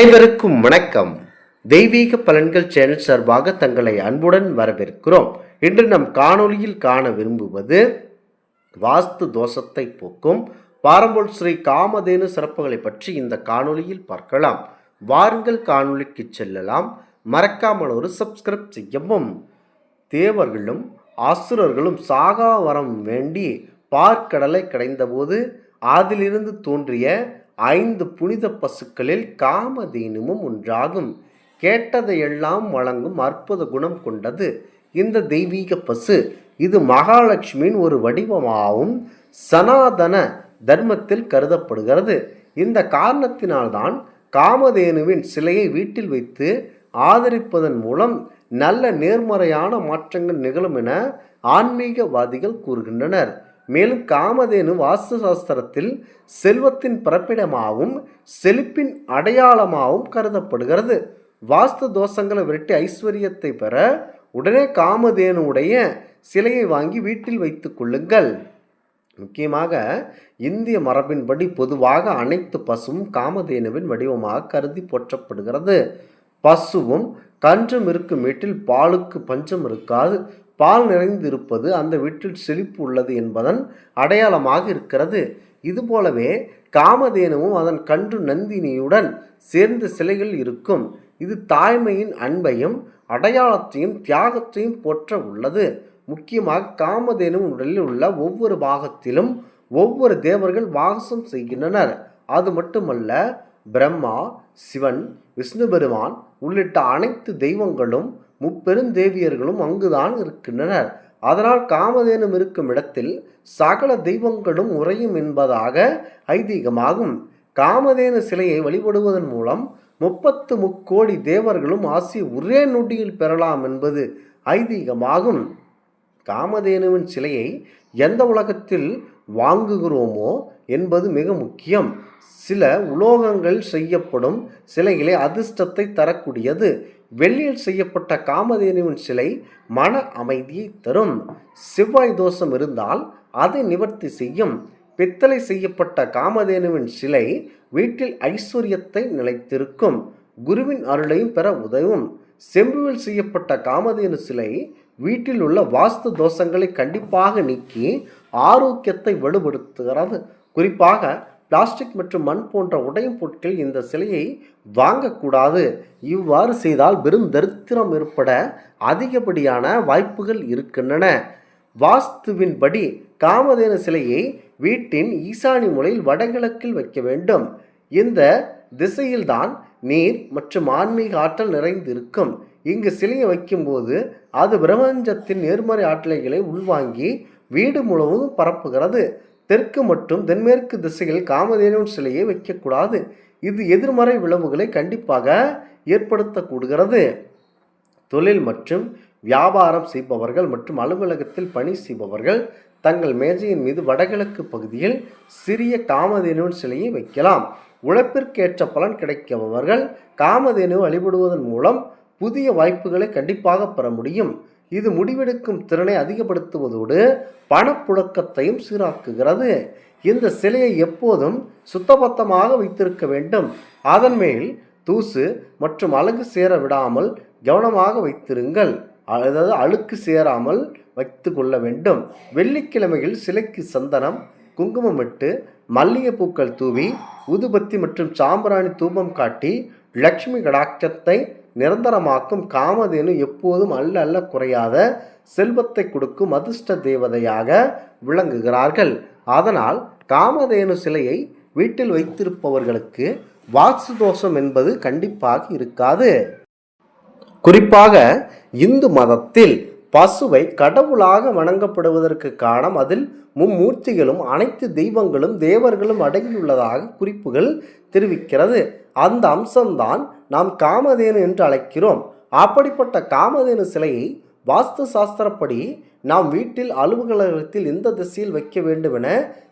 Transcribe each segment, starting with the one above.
அனைவருக்கும் வணக்கம். தெய்வீக பலன்கள் சேனல் சார்பாக தங்களை அன்புடன் வரவேற்கிறோம். இன்று நம் காணொளியில் காண விரும்புவது வாஸ்து தோஷத்தை போக்கும் பாரம்பொருள் ஸ்ரீ காமதேனு சிறப்புகளை பற்றி இந்த காணொளியில் பார்க்கலாம். வாருங்கள் காணொளிக்கு செல்லலாம். மறக்காமல் ஒரு சப்ஸ்கிரைப் செய்யவும். தேவர்களும் அசுரர்களும் சாகா வரம் வேண்டி பார்க்கடலை கடைந்தபோது அதிலிருந்து தோன்றிய 5 புனித பசுக்களில் காமதேனுவும் ஒன்றாகும். கேட்டதையெல்லாம் வழங்கும் அற்புத குணம் கொண்டது இந்த தெய்வீக பசு. இது மகாலட்சுமியின் ஒரு வடிவமாகவும் சனாதன தர்மத்தில் கருதப்படுகிறது. இந்த காரணத்தினால்தான் காமதேனுவின் சிலையை வீட்டில் வைத்து ஆதரிப்பதன் மூலம் நல்ல நேர்மறையான மாற்றங்கள் நிகழும் என ஆன்மீகவாதிகள் கூறுகின்றனர். மேலும் காமதேனு வாஸ்து சாஸ்திரத்தில் செல்வத்தின் பிறப்பிடமாகவும் செழிப்பின் அடையாளமாகவும் கருதப்படுகிறது. வாஸ்து தோஷங்களை விரட்டி ஐஸ்வர்யத்தை பெற உடனே காமதேனுடைய சிலையை வாங்கி வீட்டில் வைத்துக் கொள்ளுங்கள். முக்கியமாக இந்திய மரபின்படி பொதுவாக அனைத்து பசுவும் காமதேனுவின் வடிவமாக கருதி போற்றப்படுகிறது. பசுவும் கன்றும் இருக்கும் வீட்டில் பாலுக்கு பஞ்சம் இருக்காது. பால் நிறைந்து இருப்பது அந்த வீட்டில் செழிப்பு உள்ளது என்பதன் அடையாளமாக இருக்கிறது. இதுபோலவே காமதேனுவும் அதன் கன்று நந்தினியுடன் சேர்ந்த சிலைகள் இருக்கும். இது தாய்மையின் அன்பையும் அடையாளத்தையும் தியாகத்தையும் போற்ற உள்ளது. முக்கியமாக காமதேனு உடலில் உள்ள ஒவ்வொரு பாகத்திலும் ஒவ்வொரு தேவர்கள் வாசம் செய்கின்றனர். அது மட்டுமல்ல, பிரம்மா, சிவன், விஷ்ணு பெருமான் உள்ளிட்ட அனைத்து தெய்வங்களும் முப்பெருந்தேவியர்களும் அங்குதான் இருக்கின்றனர். அதனால் காமதேனு இருக்கும் இடத்தில் சகல தெய்வங்களும் உறையும் என்பதாக ஐதீகமாகும். காமதேனு சிலையை வழிபடுவதன் மூலம் 30 முக்கோடி தேவர்களும் ஆசி ஒரே நொடியில் பெறலாம் என்பது ஐதீகமாகும். காமதேனுவின் சிலையை எந்த உலகத்தில் வாங்குகிறோமோ என்பது மிக முக்கியம். சில உலோகங்கள் செய்யப்படும் சிலைகளே அதிர்ஷ்டத்தை தரக்கூடியது. வெள்ளியில் செய்யப்பட்ட காமதேனுவின் சிலை மன அமைதியை தரும். செவ்வாய் தோஷம் இருந்தால் அதை நிவர்த்தி செய்யும். பித்தளை செய்யப்பட்ட காமதேனுவின் சிலை வீட்டில் ஐஸ்வர்யத்தை நிலைத்திருக்கும். குருவின் அருளையும் பெற உதவும். செம்புவில் செய்யப்பட்ட காமதேனு சிலை வீட்டில் உள்ள வாஸ்து தோஷங்களை கண்டிப்பாக நீக்கி ஆரோக்கியத்தை வலுப்படுத்துகிறது. குறிப்பாக பிளாஸ்டிக் மற்றும் மண் போன்ற உடையும் பொருட்கள் இந்த சிலையை வாங்கக்கூடாது. இவ்வாறு செய்தால் பெரும் தரித்திரம் ஏற்பட அதிகப்படியான வாய்ப்புகள் இருக்கின்றன. வாஸ்துவின்படி காமதேனு சிலையை வீட்டின் ஈசானி மூலையில் வடகிழக்கில் வைக்க வேண்டும். இந்த திசையில்தான் நீர் மற்றும் ஆன்மீக ஆற்றல் நிறைந்திருக்கும். இங்கு சிலையை வைக்கும்போது அது பிரபஞ்சத்தின் நேர்மறை ஆற்றலைகளை உள்வாங்கி வீடு முழுவதும் பரப்புகிறது. தெற்கு மற்றும் தென்மேற்கு திசையில் காமதேனுவின் சிலையை வைக்கக்கூடாது. இது எதிர்மறை விளைவுகளை கண்டிப்பாக ஏற்படுத்தக்கூடுகிறது. தொழில் மற்றும் வியாபாரம் செய்பவர்கள் மற்றும் அலுவலகத்தில் பணி செய்பவர்கள் தங்கள் மேஜையின் மீது வடகிழக்கு பகுதியில் சிறிய காமதேனுவின் சிலையை வைக்கலாம். உழைப்பிற்கேற்ற பலன் கிடைப்பவர்கள் காமதேனு வழிபடுவதன் மூலம் புதிய வாய்ப்புகளை கண்டிப்பாக பெற முடியும். இது முடிவெடுக்கும் திறனை அதிகப்படுத்துவதோடு பணப்புழக்கத்தையும் சீராக்குகிறது. இந்த சிலையை எப்போதும் சுத்தபத்தமாக வைத்திருக்க வேண்டும். அதன் மேல் தூசு மற்றும் அழுக்கு சேர விடாமல் கவனமாக வைத்திருங்கள். அதாவது அழுக்கு சேராமல் வைத்து கொள்ள வேண்டும். வெள்ளிக்கிழமையில் சிலைக்கு சந்தனம், குங்குமமிட்டு மல்லிகைப்பூக்கள் தூவி ஊதுபத்தி மற்றும் சாம்பிராணி தூபம் காட்டி லட்சுமி கடாட்சத்தை நிரந்தரமாக்கும். காமதேனு எப்போதும் அல்ல குறையாத செல்வத்தை கொடுக்கும் அதிர்ஷ்ட தேவதையாக விளங்குகிறார்கள். அதனால் காமதேனு சிலையை வீட்டில் வைத்திருப்பவர்களுக்கு வாஸ்து தோஷம் என்பது கண்டிப்பாக இருக்காது. குறிப்பாக இந்து மதத்தில் பசுவை கடவுளாக வணங்கப்படுவதற்கு காரணம் அதில் மும்மூர்த்திகளும் அனைத்து தெய்வங்களும் தேவர்களும் அடங்கியுள்ளதாக குறிப்புகள் தெரிவிக்கிறது. அந்த அம்சம்தான் நாம் காமதேனு என்று அழைக்கிறோம். அப்படிப்பட்ட காமதேனு சிலையை வாஸ்து சாஸ்திரப்படி நாம் வீட்டில் அலுவலகத்தில் எந்த திசையில் வைக்க வேண்டும் என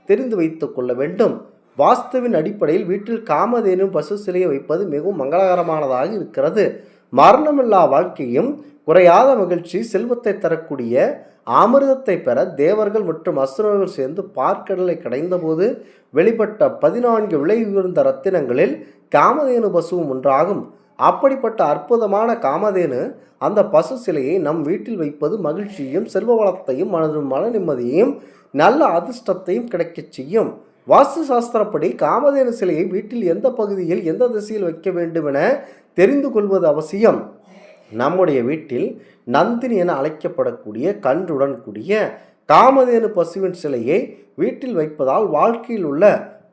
தெரிந்து வைத்து கொள்ள வேண்டும். வாஸ்துவின் அடிப்படையில் வீட்டில் காமதேனு பசு சிலையை வைப்பது மிகவும் மங்களகரமானதாக இருக்கிறது. மரணமில்லா வாழ்க்கையும் குறையாத மகிழ்ச்சி, செல்வத்தை தரக்கூடிய அமிர்தத்தை பெற தேவர்கள் மற்றும் அசுரர்கள் சேர்ந்து பார்க்கடலை கடைந்தபோது வெளிப்பட்ட 14 விலை உயர்ந்த ரத்தினங்களில் காமதேனு பசுவும் ஒன்றாகும். அப்படிப்பட்ட அற்புதமான காமதேனு அந்த பசு சிலையை நம் வீட்டில் வைப்பது மகிழ்ச்சியையும் செல்வ வளத்தையும் மன நிம்மதியையும் நல்ல அதிர்ஷ்டத்தையும் கிடைக்கச் செய்யும். வாஸ்து சாஸ்திரப்படி காமதேனு சிலையை வீட்டில் எந்த பகுதியில் எந்த திசையில் வைக்க வேண்டும் என தெரிந்து கொள்வது அவசியம். நம்முடைய வீட்டில் நந்தினி என அழைக்கப்படக்கூடிய கன்றுடன் கூடிய காமதேனு பசுவின் சிலையை வீட்டில் வைப்பதால் வாழ்க்கையில் உள்ள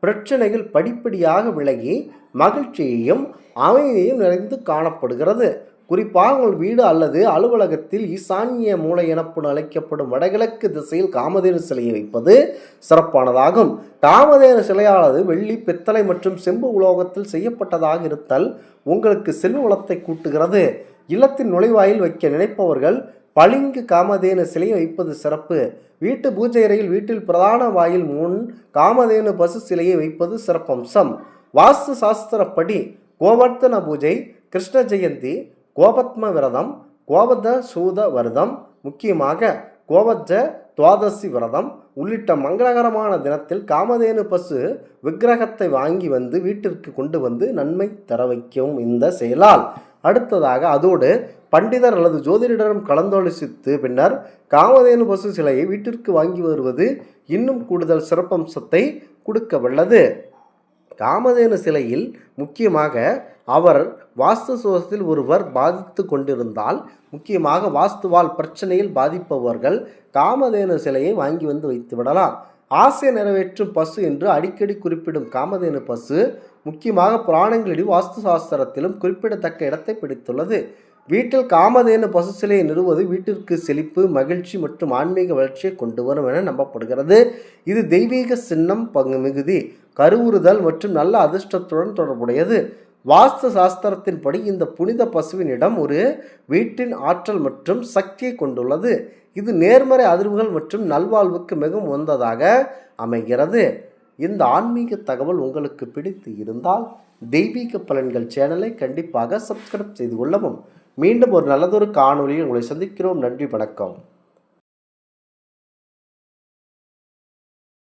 பிரச்சனைகள் படிப்படியாக விலகி மகிழ்ச்சியையும் அமைதியையும் நிறைந்து காணப்படுகிறது. குறிப்பாக உங்கள் வீடு அல்லது அலுவலகத்தில் ஈசான்ய மூலை எனப்படும் அழைக்கப்படும் வடகிழக்கு திசையில் காமதேனு சிலையை வைப்பது சிறப்பானதாகும். காமதேனு சிலையானது வெள்ளி, பித்தளை மற்றும் செம்பு உலோகத்தில் செய்யப்பட்டதாக இருத்தல் உங்களுக்கு செல்வ வளத்தை கூட்டுகிறது. இல்லத்தின் நுழைவாயில் வைக்க நினைப்பவர்கள் பளிங்கு காமதேனு சிலையை வைப்பது சிறப்பு. வீட்டு பூஜை அறையில் வீட்டில் பிரதான வாயில் முன் காமதேனு பசு சிலையை வைப்பது சிறப்பம்சம். வாஸ்து சாஸ்திரப்படி கோவர்த்தன பூஜை, கிருஷ்ண ஜெயந்தி, கோபத்ம விரதம், கோபத சூத விரதம், முக்கியமாக கோபஜ துவாதசி விரதம் உள்ளிட்ட மங்களகரமான தினத்தில் காமதேனு பசு விக்கிரகத்தை வாங்கி வந்து வீட்டிற்கு கொண்டு வந்து நன்மை தர வைக்கும் இந்த செயலால். அடுத்ததாக அதோடு பண்டிதர் அல்லது ஜோதிடரிடம் கலந்தாலோசித்து பின்னர் காமதேனு பசு சிலையை வீட்டிற்கு வாங்கி வருவது இன்னும் கூடுதல் சிறப்பம்சத்தை கொடுக்க வல்லது. காமதேனு சிலையில் முக்கியமாக அவர் வாஸ்து சோகத்தில் ஒருவர் பாதித்து கொண்டிருந்தால், முக்கியமாக வாஸ்துவால் பிரச்சனையில் பாதிப்பவர்கள் காமதேனு சிலையை வாங்கி வந்து வைத்து விடலாம். ஆசை நிறைவேற்றும் பசு என்று அடிக்கடி குறிப்பிடும் காமதேனு பசு முக்கியமாக புராணங்களிலும் வாஸ்து சாஸ்திரத்திலும் குறிப்பிடத்தக்க இடத்தை பிடித்துள்ளது. வீட்டில் காமதேனு பசு சிலையை நிறுவது வீட்டிற்கு செழிப்பு, மகிழ்ச்சி மற்றும் ஆன்மீக வளர்ச்சியை கொண்டு வரும் என நம்பப்படுகிறது. இது தெய்வீக சின்னம், மிகுதி, கருவுறுதல் மற்றும் நல்ல அதிர்ஷ்டத்துடன் தொடர்புடையது. வாஸ்து சாஸ்திரத்தின்படி இந்த புனித பசுவின் இடம் ஒரு வீட்டின் ஆற்றல் மற்றும் சக்தியை கொண்டுள்ளது. இது நேர்மறை அதிர்வுகள் மற்றும் நல்வாழ்வுக்கு மிகவும் உகந்ததாக அமைகிறது. இந்த ஆன்மீக தகவல் உங்களுக்கு பிடித்து இருந்தால் தெய்வீக பலன்கள் சேனலை கண்டிப்பாக சப்ஸ்கிரைப் செய்து கொள்ளவும். மீண்டும் ஒரு நல்லதொரு காணொலியில் உங்களை சந்திக்கிறோம். நன்றி, வணக்கம்.